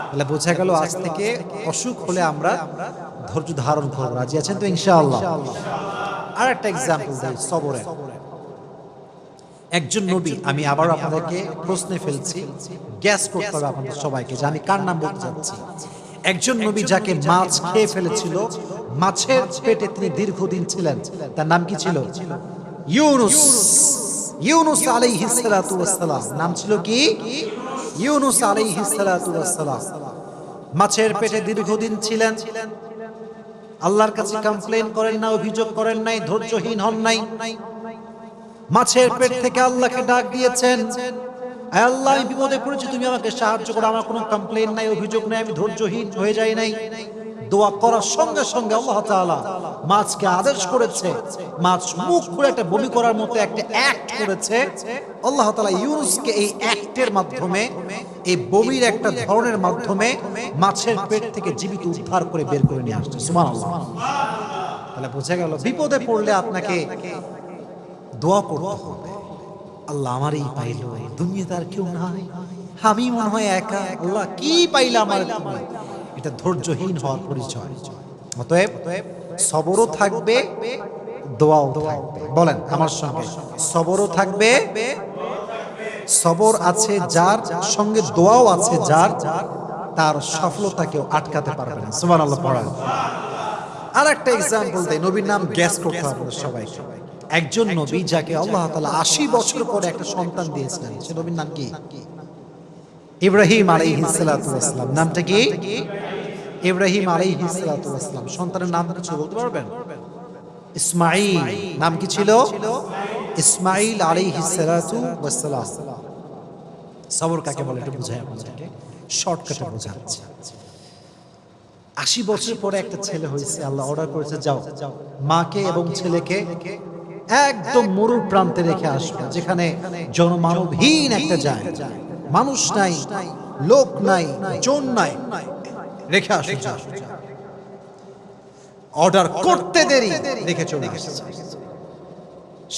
তাহলে বোঝা গেল আজ থেকে অসুখ হলে আমরা ধৈর্য ধারণ করব। রাজি আছেন তো ইনশাআল্লাহ? আর একটা एग्जांपल দেই সবরের। একজন নবী, আমি আবার আপনাদেরকে প্রশ্নে ফেলছি, গ্যাস করতে হবে আপনাদের সবাইকে যে আমি কার নাম বলতে যাচ্ছি। একজন নবী যাকে মাছ খেয়ে ফেলেছিল, মাছের পেটে তিনি দীর্ঘদিন ছিলেন, তার নাম কি ছিল? ইউনুস। ইউনুস আলাইহিস সালাতু ওয়াস সালাম। নাম ছিল কি? ইউনুস আলাইহিস সালাতু ওয়াস সালাম। মাছের পেটে দীর্ঘদিন ছিলেন, আল্লাহর কাছে কমপ্লেইন করেন না, অভিযোগ করেন নাই, ধৈর্যহীন হন নাই। মাছের পেট থেকে আল্লাহকে ডাক দিয়েছেন, আয় আল্লাহ আমি বিপদে পড়েছি, তুমি আমাকে সাহায্য করো, আমার কোনো কমপ্লেইন নাই, অভিযোগ নাই, আমি ধৈর্যহীন হয়ে যাই নাই। দোয়া করার সঙ্গে সঙ্গে আল্লাহ তাআলা মাছকে আদেশ করেছে, মাছ মুখ খুলে একটা বমি করার মতো একটা অ্যাক্ট করেছে। আল্লাহ তাআলা ইউনুসকে এই অ্যাক্টের মাধ্যমে, এই বমির একটা ধরনের মাধ্যমে মাছের পেট থেকে জীবিত উদ্ধার করে বের করে নিয়ে আসছে। সুবহানাল্লাহ। তাহলে বোঝা গেল বিপদে পড়লে আপনাকে দোয়া করতে হবে, আল্লাহ আমারই পাইল, দুনিয়াতে আর কেউ নাই, আমি মনে হয় একা, আল্লাহ কি পাইলা আমার তুমি। এটা ধৈর্যহীন হওয়ার পরিচয়। অতএব সবরও থাকবে, দোয়াও থাকবে। বলেন আমার সঙ্গে, সবরও থাকবে, সবর আছে যার সঙ্গে দোয়াও আছে যার, তার সফলতা কেউ আটকাতে পারবে না। সুবহানাল্লাহ পড়েন। আর একটা এক্সাম্পল দেই, নবীর নাম গ্যাস করতে হবে সবাই। একজন নবী যাকে আল্লাহ তাআলা 80 বছর পরে একটা সন্তান দিয়েছিলেন, সে নবীর নাম কি? ইব্রাহিম আলাইহিস সালাতু ওয়াস সালাম। নামটা কি? ইব্রাহিম আলাইহিস সালাতু ওয়াস সালাম। সন্তানের নাম কিছু বলতে পারবেন? ইসমাঈল। নাম কি ছিল? ইসমাঈল আলাইহিস সালাতু ওয়াস সালাম। সবর কাকে বলে একটু বুঝাই আপনাদেরকে, শর্টকাটে বোঝাচ্ছি। 80 বছর পরে একটা ছেলে হয়েছে, আল্লাহ অর্ডার করেছে যাও মাকে এবং ছেলেকে একদম মরুর প্রান্তে রেখে আসবে, যেখানে জনমানবহীন একটা জায়গা, মানুষ নাই, লোক নাই, জন নাই, রেখে আসবে। অর্ডার করতে দেরি, রেখে চলে আসছে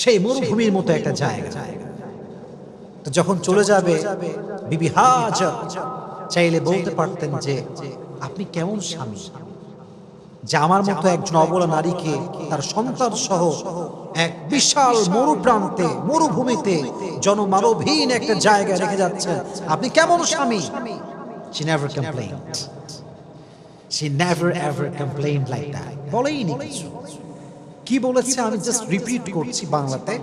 সেই মরুভূমির মতো একটা জায়গা। তো যখন চলে যাবে, বিবি হাজার চাইলে বলতে পারতেন যে আপনি কেমন স্বামী যে আমার মতো একজন অবলা নারীকে তার সন্তান সহ এক বিশাল মরুপ্রান্তে, মরুভূমিতে, জনমানবহীন একটা জায়গায় রেখে যাচ্ছেন, আপনি কেমন স্বামী? She never complained. She never ever complained like that. বলেইনি কিছু। কি বলেছে আমি জাস্ট রিপিট করছি বাংলাতে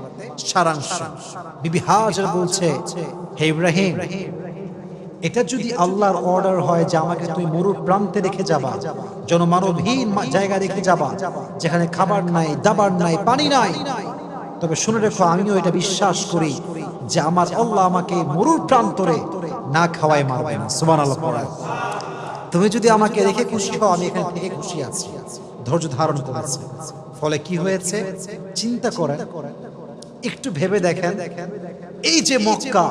সারাংশ। বিবি হাজার বলছে, হে ইব্রাহিম, এটা যদি আল্লাহর অর্ডার হয় যে আমাকে তুমি মরুর প্রান্তে রেখে যাবা, জনমানবহীন জায়গা রেখে যাবা, যেখানে খাবার নাই, দাবার নাই, পানি নাই, তবে শুনে রেখো আমিও এটা বিশ্বাস করি যে আমার আল্লাহ আমাকে মরুর প্রান্তরে না খাওয়ায় মারবে না। সুবহানাল্লাহ পড়ায়। তুমি যদি আমাকে রেখে খুশি হও, আমি এখানে থেকে খুশি আছি। ধৈর্য ধারণ করেছে। ফলে কি হয়েছে চিন্তা করেন, একটু ভেবে দেখেন, এই যে মক্কা,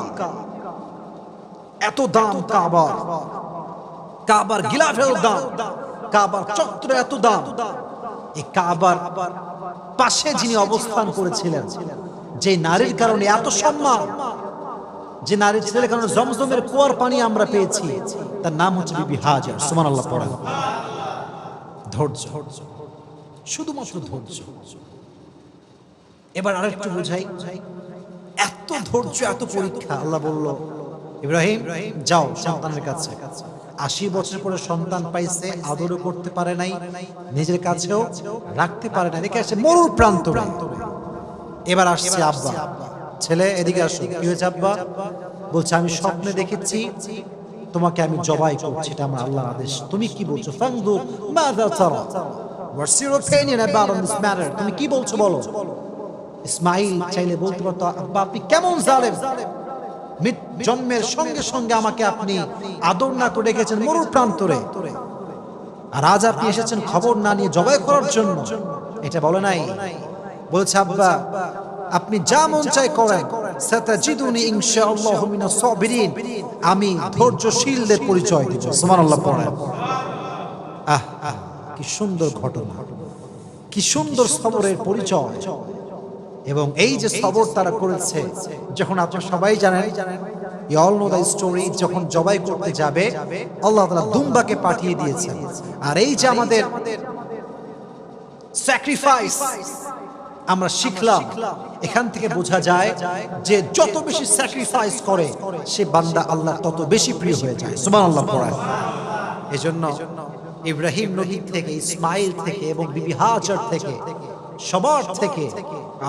এত দাম কাবার, কাবার গিলাফের দাম, কাবার চত্বরে এত দাম, এই কাবার পাশে যিনি অবস্থান করেছিলেন, যে নারীর কারণে এত সম্মান, যে নারীর ছেলের কারণে জমজমের কুয়ার পানি আমরা পেয়েছি, তার নাম হচ্ছে বিবি হাজার। সুবহানাল্লাহ পড়েন। ধৈর্য, শুধুমাত্র ধৈর্য। এবার আরেকটু বুঝাই, এত ধৈর্য, এত পরীক্ষা। আল্লাহ বলল, ইব্রাহিম যাও সন্তানের কাছে। 80 বছর পরে সন্তান পাইছে, আদরও করতে পারে নাই, নিজের কাছেও রাখতে পারে নাই, রেখে আসছে মরুর প্রান্তরে। এবার আসছে আব্বা, ছেলে এদিকে আসো। কি হয়েছে আব্বা? বলছে আমি স্বপ্নে দেখেছি তোমাকে আমি জবাই করছি, এটা আমার আল্লাহর আদেশ। তুমি কি বলছো? ফাংদুর মাযা তারা, what's your opinion about this matter? তুমি কি বলছো বলো। ইসমাঈল চাইলে বলতে পারতো, আব্বা আপনি কেমন জালেম, জন্মের সঙ্গে সঙ্গে আমাকে আপনি আদর না করে রেখেছেন মরুর প্রান্তরে, আর আজ আপনি এসেছেন খবর না নিয়ে জবাই করার জন্য। এটা বলে নাই। বলছে আব্বা আপনি যা মন চাই করেন, সাতাজিদুনি ইনশাআল্লাহু মিনাস সাবিরিন, আমি ধৈর্যশীলদের পরিচয় দিব। সুবহানাল্লাহ পড়েন। কি সুন্দর ঘটনা, কি সুন্দর সবরের পরিচয়। এবং এই যে সবর তারা করেছে, যখন আপনারা সবাই জানেন, you all know the story, যখন জবাই করতে যাবে আল্লাহ তাআলা দুম্বাকে পাঠিয়ে দিয়েছেন। আর এই যে আমাদের স্যাক্রিফাইস আমরা শিখলাম, এখান থেকে বোঝা যায় যে যত বেশি স্যাক্রিফাইস করে সে বান্দা আল্লাহ তত বেশি প্রিয় হয়ে যায়। সুবহানাল্লাহ পড়েন। এজন্য ইব্রাহিম নবী থেকে, ইসমাঈল থেকে এবং বিবি হাজার থেকে, সবার থেকে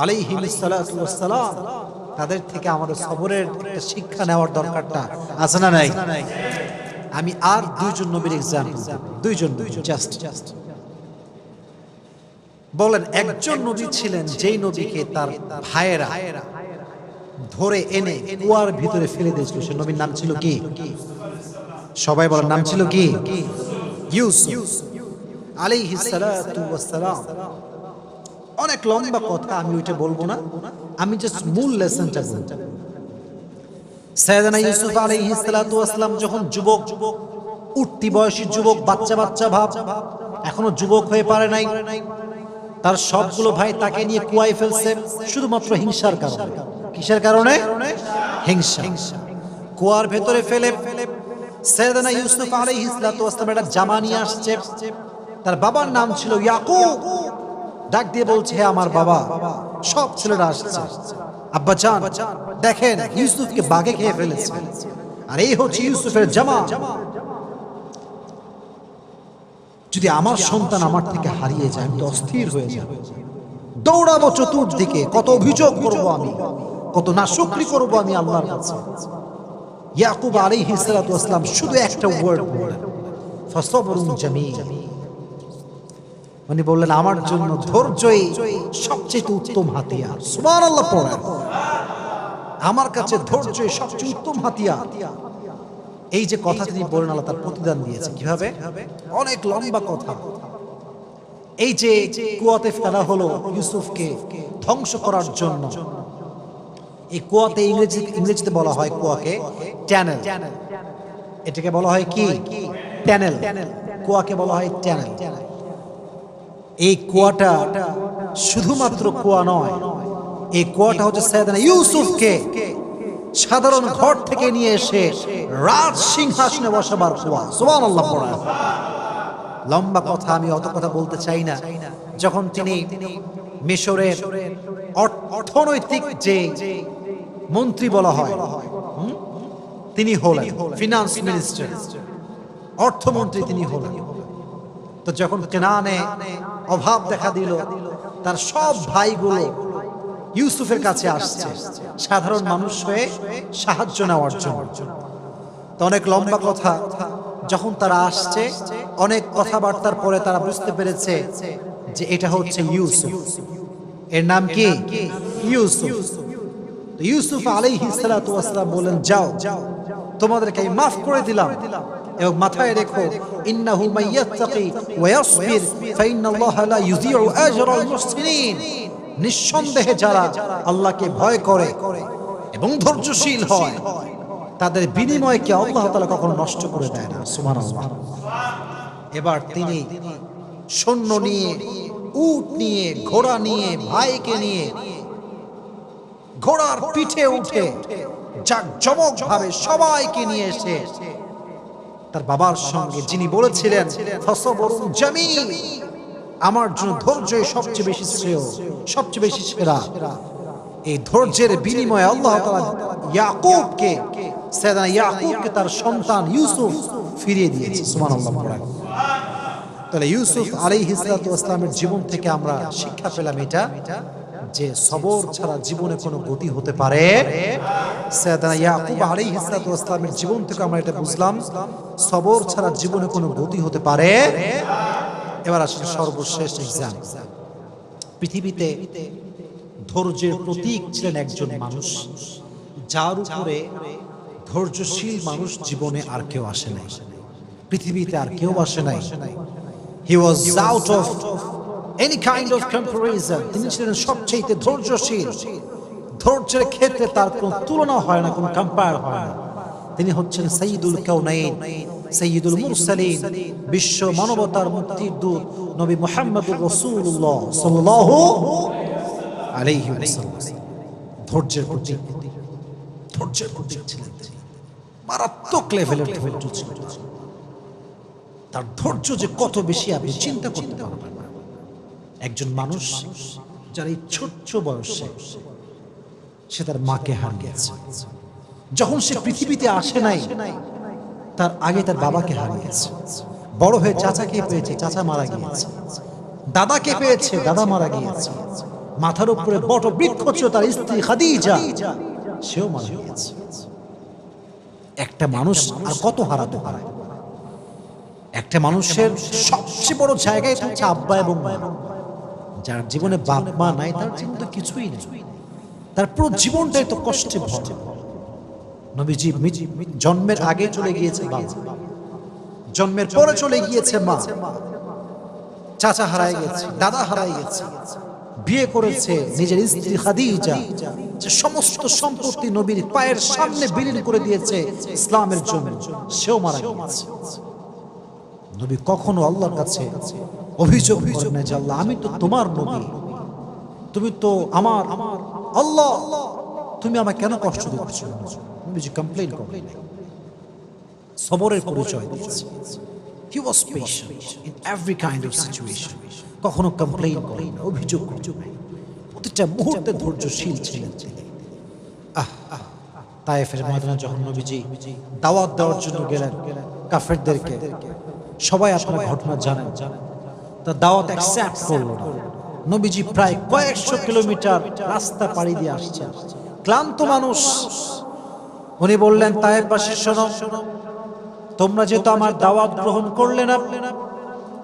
আলাইহিস সালাতু ওয়াস সালাম, তাদের থেকে আমাদের সবরের একটা শিক্ষা নেওয়ার দরকারটা আছে না নাই? আমি আর দুইজন নবীর এক্সাম্পল দেব, দুইজন জাস্ট বলেন। একজন নবী ছিলেন যেই নবীকে তার ভাইয়েরা ধরে এনে কুয়ার ভিতরে ফেলে দিয়েছিল, সে নবীর নাম ছিল কি? সবাই বলেন, নাম ছিল কি? ইউসুফ আলাইহিস সালাতু ওয়াস সালাম। অনেক লম্বা কথা, আমি ওইটা বলবো না, আমি জাস্ট মূল লেসনটা বলবো। সাইয়েদনা ইউসুফ আলাইহিস সালাতু ওয়াস সালাম যখন যুবক, উঠতি বয়সী যুবক, বাচ্চা বাচ্চা ভাব, এখনো যুবক হয়ে পারে নাই, তার সবগুলো ভাই তাকে নিয়ে কুয়ায় ফেলছে শুধুমাত্র হিংসার কারণে। কিসের কারণে? হিংসা। কুয়ার ভেতরে ফেলে সাইয়েদনা ইউসুফ আলাইহিস সালাতু ওয়াস সালাম একটা জামা নিয়ে আসছে। তার বাবার নাম ছিল ইয়াকুব। ডাক দিয়ে বলছে, হে আমার বাবা, সব ছেলেরা আসছে, আব্বা জান দেখেন ইউসুফকে বাঘে খেয়ে ফেলেছে, আর এই হচ্ছে ইউসুফের জামা। যদি আমার সন্তান আমার থেকে হারিয়ে যায়, আমি তো অস্থির হয়ে যাব, দৌড়াবো চতুর্দিকে, কত অভিযোগ করব আমি, কত নাশুকরি করব আমি আল্লাহর কাছে। ইয়াকুব আলাইহিস সালাতু ওয়াস সালাম শুধু একটা ওয়ার্ড বললেন, ফাসবরুন জামিল। উনি বললেন, আমার জন্য ধৈর্যই সবচেয়ে উত্তম হাতিয়ার। সুবহানাল্লাহ পড়েন। আমার কাছে ধৈর্যই সবচেয়ে উত্তম হাতিয়ার। এই যে কথা তিনি বলেন, আল্লাহ তার প্রতিদান দিয়েছে। কিভাবে? অনেক লম্বা কথা। এই যে কুয়াতে ফেলা হলো ইউসুফকে ধ্বংস করার জন্য, এই কুয়াতে ইংরেজিতে বলা হয় কুয়াকে ট্যানেল। এটাকে বলা হয় কি? ট্যানেল। কুয়াকে বলা হয় ট্যানেল। এই কুয়াটা শুধুমাত্র কুয়া নয়, এই কুয়াটা হচ্ছে সাইয়েদনা ইউসুফকে সাধারণ ঘর থেকে নিয়ে এসে রাজ সিংহাসনে বসাবার কুয়া। সুবহানাল্লাহ পড়া। লম্বা কথা, আমি অত কথা বলতে চাই না। যখন তিনি মিশরের অর্থনৈতিক যে মন্ত্রী বলা হয়, তিনি হলেন ফিনান্স মিনিস্টার, অর্থমন্ত্রী তিনি হলেন। তো যখন কেনানে অভাব দেখা দিল, তার সব ভাইগুলো ইউসুফের কাছে আসছে সাধারণ মানুষ হয়ে সাহায্য নেওয়ার জন্য। তো অনেক লম্বা কথা, যখন তারা আসছে অনেক কথাবার্তার পরে তারা বুঝতে পেরেছে যে এটা হচ্ছে ইউসুফ। এর নাম কি? ইউসুফ। তো ইউসুফ আলাইহিস সালাতু ওয়াস সালাম বলেন, যাও, তোমাদেরকে আমি মাফ করে দিলাম, এবং মাথায় রেখো, ইন্নাহু মাইয়াত্তাকি ওয়া ইয়াসবির ফাইন্নাল্লাহা লা ইউযিউ আজরাল মুহসিনিন। নিঃসন্দেহে যারা আল্লাহকে ভয় করে এবং ধৈর্যশীল হয়, তাদের বিনিময়কে আল্লাহ তাআলা কখনো নষ্ট করে দেয় না। সুবহানাল্লাহ। এবার তিনি সৈন্য নিয়ে, উট নিয়ে, ঘোড়া নিয়ে, ভাইকে নিয়ে ঘোড়ার পিঠে উঠে জাঁকজমক ভাবে সবাইকে নিয়ে এসে তার বাবার সঙ্গে, যিনি বলেছিলেন ফাসবরুন জামিল, আমার জন্য ধৈর্যই সবচেয়ে বেশি শ্রেয়, সবচেয়ে বেশি সেরা, এই ধৈর্যের বিনিময়ে আল্লাহ তাআলা ইয়াকুবকে, সাইয়েদনা ইয়াকুবকে তার সন্তান ইউসুফ ফিরিয়ে দিয়েছে। সুবহানাল্লাহ। তাহলে ইউসুফ আলাইহিস সালাতু ওয়াস সালামের জীবন থেকে আমরা শিক্ষা পেলাম এটা, যে সবর ছাড়া জীবনে কোনো গতি হতে পারে। সাইয়েদনা ইয়াকুব আলাইহিস সালাতু ওয়াস সালামের জীবন থেকে আমরা এটা বুঝলাম, সবর ছাড়া জীবনে কোনো গতি হতে পারে। এবার আসলে সর্বশেষ এক্সাম। পৃথিবীতে ধৈর্যের প্রতীক ছিলেন একজন মানুষ, যার উপরে ধৈর্যশীল মানুষ জীবনে আর কেউ আসে নাই, পৃথিবীতে আর কেউ আসে নাই। He was out of any kind of comparison. তিনি ছিলেন সবচেয়ে ধৈর্যশীল। ধৈর্যের ক্ষেত্রে তার কোনো তুলনা হয় না, কোনো কম্পেয়ার হয় না। তিনি হচ্ছেন সাইয়্যিদুল কাউনাইন, সাইয়্যিদুল মুরসালিন, বিশ্ব মানবতার মুক্তির দূত নবী মুহাম্মদুর রাসূলুল্লাহ সাল্লাল্লাহু আলাইহি ওয়াসাল্লাম। ধৈর্যের প্রতীক, ধৈর্যের প্রতীক ছিলেন তিনি। মারাত্মক লেভেলের ধৈর্য ছিল তার। ধৈর্য যে কত বেশি আপনি চিন্তা করতে পারবেন না। একজন মানুষ যার এই ছোট্ট বয়সে সে তার মাকে হারিয়েছে, যখন সে পৃথিবীতে আসে নাই তার আগে তার বাবাকে হারিয়েছে, বড় হয়ে চাচাকে পেয়েছে, চাচা মারা গিয়েছে, দাদাকে পেয়েছে, দাদা মারা গিয়েছে, মাথার উপরে বট বৃক্ষ ছিল তার স্ত্রী খাদিজা, সেও মারা গিয়েছে। একটা মানুষ আর কত হারাতে পারে? একটা মানুষের সবচেয়ে বড় জায়গায় হচ্ছে আব্বা এবং মা। যার জীবনে বাপ মা নাই, তার জীবনে কিছুই নেই, তার পুরো জীবনটাই তো কষ্টে ভরা। নবীজি জন্মের আগে চলে গিয়েছে বাবা, জন্মের পরে চলে গিয়েছে মা, চাচা হারায় গেছে, দাদা হারায় গেছে, বিয়ে করেছে নিজের স্ত্রী খাদিজা, যে সমস্ত সম্পত্তি নবীর পায়ের সামনে বিলীন করে দিয়েছে ইসলামের জন্য, সেও মারা গিয়েছে। নবী কখনো আল্লাহর কাছে অভিযোগ করেন না যে আল্লাহ আমি তো তোমার নবী, তুমি তো আমার আল্লাহ, তুমি আমাকে কেন কষ্ট দিচ্ছ? নবীজি কমপ্লেইন করেন, সবরের পরিচয় দিয়েছে। He was patient in every kind of situation. কখনো কমপ্লেইন করেন না, অভিযোগ করেন না, প্রতিটা মুহূর্তে ধৈর্যশীল ছিলেন তিনি। তায়েফের ময়দানে যখন নবীজি দাওয়াত দেওয়ার জন্য গেলেন কাফেরদেরকে, সবাই আপনার ঘটনা জানেন, তা দাওয়াত অ্যাকসেপ্ট করলো না। নবীজি প্রায় কয়েকশো কিলোমিটার রাস্তা পাড়ি দিয়ে আসছেন, ক্লান্ত মানুষ। উনি বললেন তায়েফবাসী শোনো, তোমরা যেহেতু আমার দাওয়াত গ্রহণ করলে না,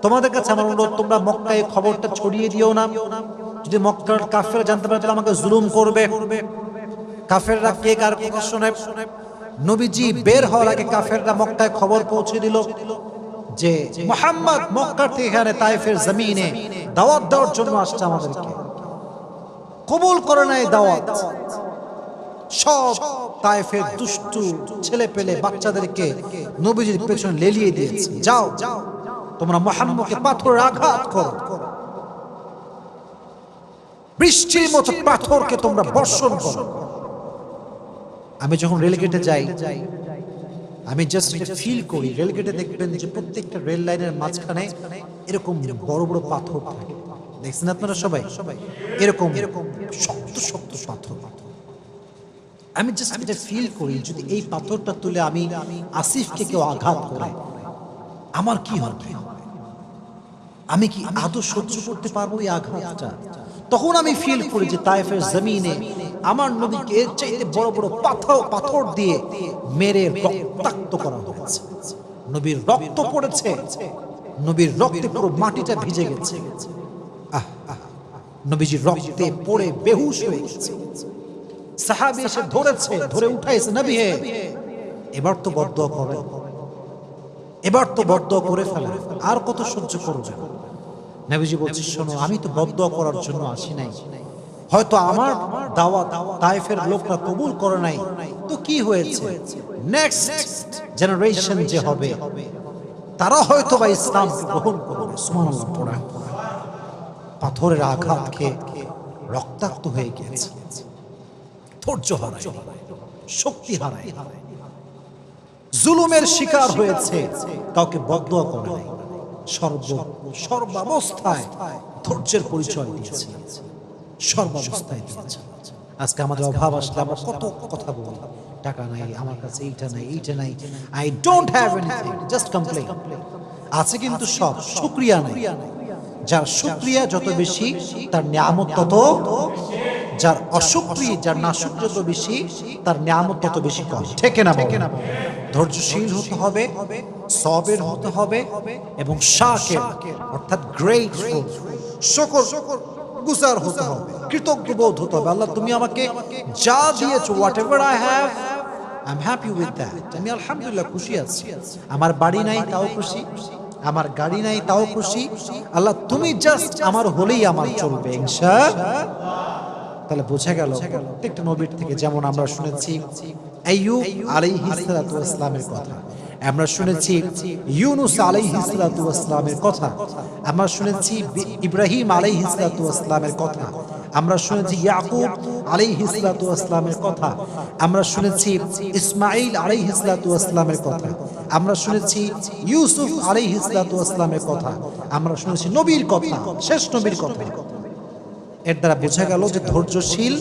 তোমাদের কাছে আমার অনুরোধ, তোমরা মক্কায় খবরটা ছড়িয়ে দিও না। যদি মক্কার কাফেররা জানতে পারে তাহলে আমাকে জুলুম করবে। কাফেররা কে কার কথা শোনে? নবীজি বের হওয়ার আগে কাফেররা মক্কায় খবর পৌঁছে দিল যে মুহাম্মদ মক্কার থেকে এখানে তায়েফের জমিনে দাওয়াত দেওয়ার জন্য আসছে, আমাদেরকে কবুল করে নাই দাওয়াত। সব তায়েফের দুষ্টু ছেলে পেলে বাচ্চাদেরকে নবীজির পেছনে লেলিয়ে দিয়েছে, যাও তোমরা মুহাম্মদকে পাথরের আঘাত করো, বৃষ্টির মতো পাথরকে তোমরা বর্ষণ করো। আমি যখন রেলগেটে যাই, আমি জাস্ট ফিল করি, রেলগেটে দেখবেন যে প্রত্যেকটা রেল লাইনের মাঝখানে এরকম বড় বড় পাথর থাকে, দেখছেন আপনারা সবাই? এরকম শক্ত শক্ত পাথর। আমি জাস্ট এটা ফিল করি, যদি এই পাথরটা তুলে আমি আসিফকে কেউ আঘাত করে আমার কি হবে? আমি কি আদৌ সহ্য করতে পারবো এই আঘাতটা? তখন আমি ফিল করি যে তায়েফের জমিনে আমার নবীকে এর চাইতে বড় বড় পাথর দিয়ে মেরে রক্তাক্ত করা হয়েছে। নবীর রক্ত পড়েছে, নবীর রক্তে পুরো মাটিটা ভিজে গেছে। নবীজির রক্তে পড়ে বেহুশ হয়ে গেছে। সাহাবী এসে ধরেছে, ধরে উঠাইছে, নবী হে এবার তো বদদুয়া করে, এবার তো বদদুয়া করে ফেলা, আর কত সহ্য করবে? নবীজি বলছে, শোনো, আমি তো বদদুয়া করার জন্য আসি নাই, হয়তো আমার দাওয়াত তায়েফের লোকরা কবুল করে নাই, তো কি হয়েছে? নেক্সট জেনারেশন যে হবে তারা হয়তো বা ইসলাম গ্রহণ করবে। সুবহানাল্লাহ পড়া। পাথরের আঘাত খেয়ে রক্তাক্ত হয়ে গেছে, ধৈর্য হারায়, শক্তি হারায়, জুলুমের শিকার হয়েছে, কাউকে বদদুয়া করে নাই, সর্বাবস্থায় ধৈর্যের পরিচয় দিয়েছে, সর্বাবস্থায় দিয়েছে। আজকে আমাদের অভাব আসলে আমরা কত কথা বলি, টাকা নাই আমার কাছে, এইটা নাই এইটা নাই, I don't have anything, just complain. আছে কিন্তু সব, শুকরিয়া নাই। যার শুকরিয়া যত বেশি তার নিয়ামত তত, যার অশুকরিয়া, যার নাশুকরিয়া যত বেশি তার নিয়ামত তত বেশি কম। ঠিক না? ধৈর্যশীল হতে হবে, সবের হতে হবে, এবং শাকির অর্থাৎ গ্রেটফুল, শুকরগুজার হতে হবে, কৃতজ্ঞবোধ হতে হবে। আল্লাহ তুমি আমাকে যা দিয়েছো, whatever I have, I am happy with that. আমি আলহামদুলিল্লাহ খুশি আছি। আমার বাড়ি নাই তাও খুশি, আমার গাড়ি নাই তাও খুশি। আল্লাহ তুমি জাস্ট আমার হলেই আমার চলবে ইনশাআল্লাহ। তাহলে বোঝা গেল প্রত্যেকটা নবীর থেকে, যেমন আমরা শুনেছি আইয়ুব আলাইহিস সালাতু ওয়াস সালামের কথা, আমরা শুনেছি ইউনুস আলাইহিস সালাতু ওয়াস সালামের কথা, আমরা শুনেছি ইব্রাহিম আলাইহিস সালাতু ওয়াস সালামের কথা, আমরা শুনেছি ইয়াকুব আলাইহিস সালাতু ওয়াস সালামের কথা, আমরা শুনেছি ইসমাঈল আলাইহিস সালাতু ওয়াস সালামের কথা, আমরা শুনেছি ইউসুফ আলাইহিস সালাতু ওয়াস সালামের কথা, আমরা শুনেছি নবীর কথা, শেষ নবীর কথা। এর দ্বারা বোঝা গেল যে ধৈর্যশীল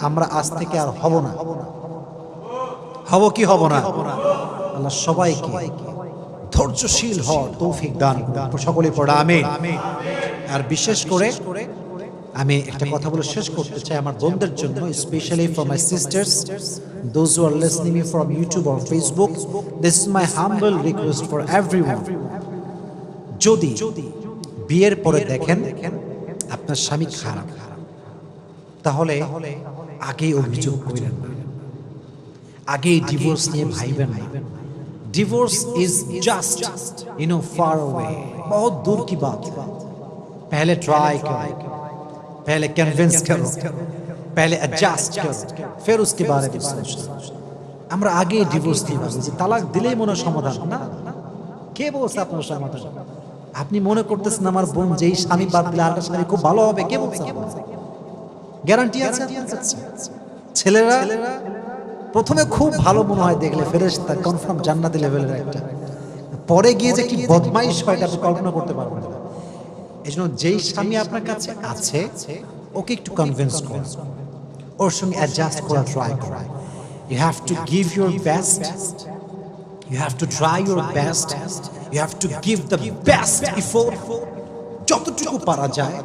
আমরা আজ থেকে আর হব না। হব কি হব না? আল্লাহ সবাইকে ধৈর্যশীল হওয়ার তৌফিক দান করুন। সকলে পড়া আমিন। আর বিশেষ করে আমি একটা কথা বলে শেষ করতে চাই আমার বোনদের জন্য, specially for my sisters, those who R listening me from YouTube or Facebook, this is my humble request for everyone. যদি বিয়ের পরে দেখেন আপনার স্বামী খারাপ, তাহলে আগেই অভিযোগ করেন না, আগেই ডিভোর্স নিয়ে ভাইবেন না। Divorce is just far away, बहुत दूर की बात है। पहले ट्राई करो, पहले कन्विंस करो, पहले एडजस्ट करो, फिर उसके बारे में सोचो। আমরা আগে ডিভোর্স দিয়ে ভাবি যে তালাক দিলেই মনে সমাধান, না। কে বলছে আপনার সমাধান? আপনি মনে করতেছেন আমার বোন যেই স্বামী বাদ দিলে আরেকটা স্বামী খুব ভালো হবে, কে বলছে? গ্যারান্টি আছে আপনার কাছে? ছেলেরা প্রথমে খুব ভালো মনে হয় দেখলে, ফেরেশতা কনফার্ম জান্নাতি লেভেলের একটা, পরে গিয়ে যে কি বদমাইশ হয় এটা আপনি কল্পনা করতে পারবেন না। এই জন্য যেই স্বামী আপনার কাছে আছে ওকে একটু কনভিন্স করুন, ওর সঙ্গে অ্যাডজাস্ট করা ট্রাই করা। You have to give your best, you have to try your best, you have to give the best effort. যতটুকু পারা যায়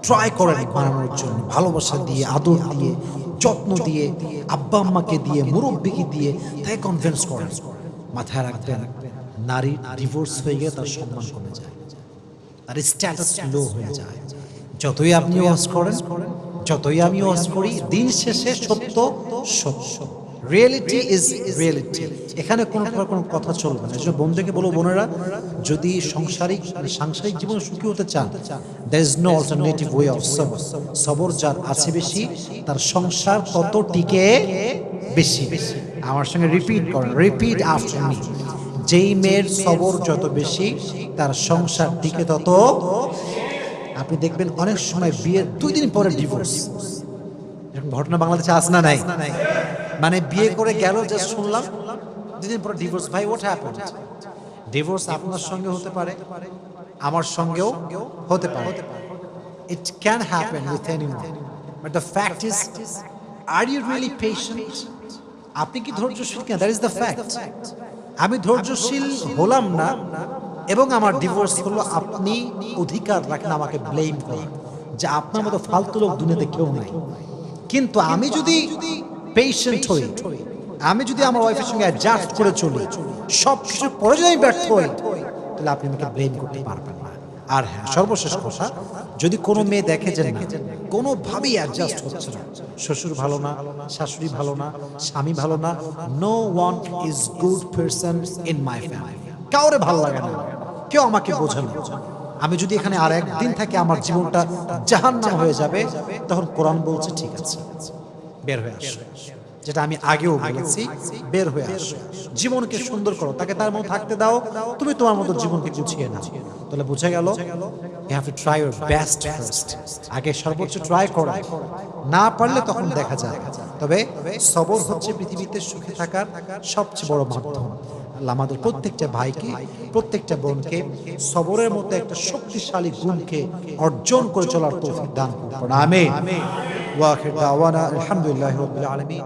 ট্রাই করেন বানানোর জন্য, ভালোবাসা দিয়ে, আদর দিয়ে, যত্ন দিয়ে, আব্বা আম্মাকে দিয়ে, মুরব্বিকে দিয়ে তাই কনভিন্স করেন। মাথায় রাখবেন, নারীর ডিভোর্স হয়ে গেলে তার সম্মান কমে যায়, তার স্ট্যাটাস লো হয়ে যায়। যতই আপনি ওয়াজ করেন, যতই আমি ওয়াজ করি, দিন শেষে সত্য সত্য, রিয়েলিটি ইজ রিয়েলিটি। এখানে কোনো প্রকার কোনো কথা চলবে না। বন্ধুকে বলবো, বোনেরা, যদি সাংসারিক জীবন সুখী হতে চান, there is no alternative way of সবর। সবর যার আছে বেশি, তার সংসার তত টিকে বেশি। আমার সঙ্গে রিপিট করেন, রিপিট আফটার মি। যেই মেয়ের সবর যত বেশি, তার সংসার টিকে তত। আপনি দেখবেন অনেক সময় বিয়ের 2 দিন পরে ডিভোর্স, এরকম ঘটনা বাংলাদেশে আছে না নাই? মানে বিয়ে করে গেল, জাস্ট শুনলাম 2 দিন পরে ডিভোর্স। ভাই, হোয়াট হ্যাপেন্ড? ডিভোর্স আপনার সঙ্গে হতে পারে, আমার সঙ্গেও হতে পারে। It can happen with anyone, but the fact is, are you really patient? আপনি কি ধৈর্যশীল কিনা? That is the fact. আমি ধৈর্যশীল হলাম না এবং আমার ডিভোর্স হলো, আপনি অধিকার রাখেন আমাকে ব্লেম করার, যে আপনার মতো ফালতু লোক দুনিয়াতে কেউ নাই। কিন্তু আমি যদি পেশেন্ট হই, আমি যদি আমার ওয়াইফের সঙ্গে অ্যাডজাস্ট করে চলি, সব কিছুর পরে যদি আমি ব্যর্থ হই, তাহলে আপনি আমাকে ব্লেম করতে পারবেন না। আর হ্যাঁ, সর্বশেষ কথা, যদি কোনো মেয়ে দেখে যে না, কোনোভাবেই অ্যাডজাস্ট হচ্ছে না, শ্বশুর ভালো না, শাশুড়ি ভালো না, স্বামী ভালো না, no one is good person in my family, কাউরে ভালো লাগে না, কেউ আমাকে বোঝে না, আমি যদি এখানে আর একদিন থাকি আমার জীবনটা জাহান্নাম হয়ে যাবে, তখন কোরআন বলছে ঠিক আছে, বের হয়ে আসো। যেটা আমি আগেও বলেছি, বের হয়ে আসো, জীবনকে সুন্দর করো, তাকে তার মতো থাকতে দাও, তুমি তোমার মতো জীবনকে গুছিয়ে নাও। তাহলে বুঝে গেল, you have to try your best first. আগে সর্বোচ্চ ট্রাই করো, না পারলে তখন দেখা যায়। তবে সবর হচ্ছে পৃথিবীতে সুখে থাকার সবচেয়ে বড় মাধ্যম। আল্লাহ আমাদের প্রত্যেকটা ভাইকে, প্রত্যেকটা বোনকে সবরের মতো একটা শক্তিশালী গুণকে অর্জন করে চলার তৌফিক দান করুন। আমিন। ওয়া আখির দাওয়ানা আলহামদুলিল্লাহি রাব্বিল আলামিন।